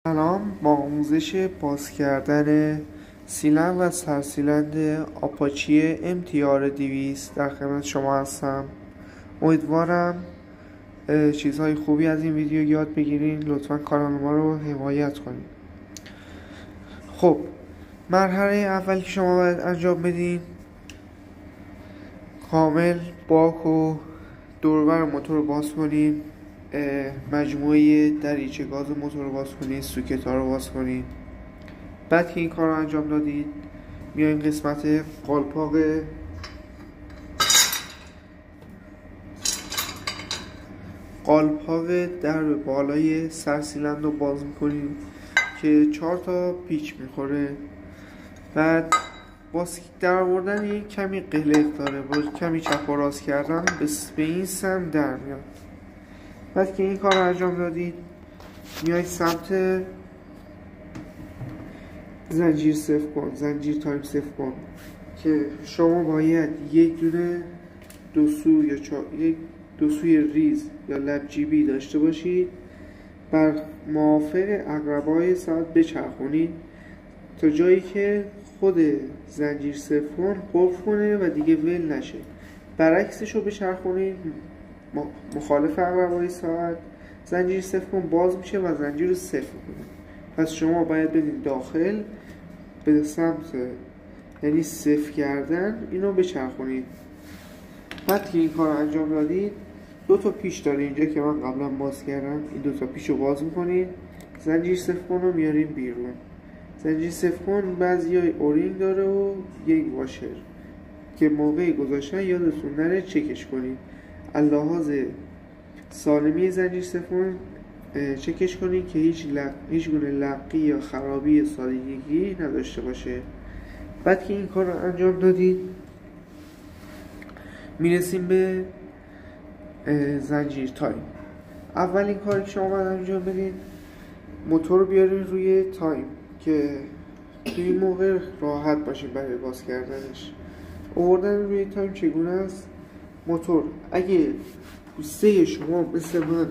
سلام، با آموزش باز کردن سیلند و سرسیلند آپاچی MTR200 در خدمت شما هستم. امیدوارم چیزهای خوبی از این ویدیو یاد بگیرین. لطفا کانال ما رو حمایت کنین. خب، مرحله اول که شما باید انجام بدین، کامل باک و دوربر موتور رو باز کنین، مجموعه دریچه گاز موتور رو باز کنید، سوکت ها رو باز کنید. بعد که این کار رو انجام دادید، میایم قسمت قالپاق درب بالای سرسیلند رو باز میکنید که 4 تا پیچ میخوره. بعد باز در آوردن این کمی قلق داره، با کمی چپ و راست کردن به این سم در میاد. بعد که این کار رو انجام دادید، میایید سمت زنجیر صفر کن، زنجیر تایم صفر کن که شما باید یک دونه یک دو سوی ریز یا لب جیبی داشته باشید. بر موافق عقربه‌های ساعت بچرخونید تا جایی که خود زنجیر صفر کن قفل کنه و دیگه ول نشه. برعکسش رو بچرخونید، مخالف عقربه‌های ساعت، زنجیر صفر کن باز میشه و زنجیر رو صفر کنه. پس شما باید بدین داخل به سمت، یعنی صفر کردن، اینو بچرخونید. بعد که این کار رو انجام دادید، 2 تا پیچ داره اینجا که من قبلا باز کردم. این 2 تا پیچ رو باز میکنید، زنجیر صفر کن رو میاریم بیرون. زنجیر صفر کن بعضیای اورینگ داره و یک واشر که موقع گذاشتن یادتون نره چکش کنید. اللحاظ سالمی زنجیر صفر کن چکش کنید که هیچ گونه لقی یا خرابی سادگی نداشته باشه. بعد که این کار رو انجام دادید، میرسیم به زنجیر تایم. اولین کاری که شما باید انجام بدید، موتور رو بیارین روی تایم که این موقع راحت باشین برای باز کردنش. آوردن روی تایم چگونه است؟ موتور اگه پوسته شما مثل من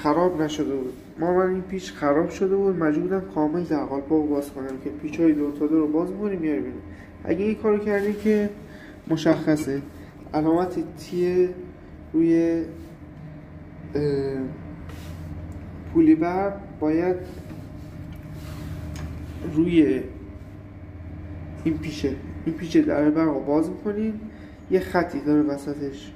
خراب نشده بود، من این پیچ خراب شده بود، مجبور بودم کامل در قالپاق باز کنم که پیچ‌های 2 تا 2 رو باز می‌کنیم میاریم بیرون. اگه این کارو کردی که مشخصه علامت تی روی پولی بر باید روی این پیچه در برق رو باز می‌کنید، یه خطی داره وسطش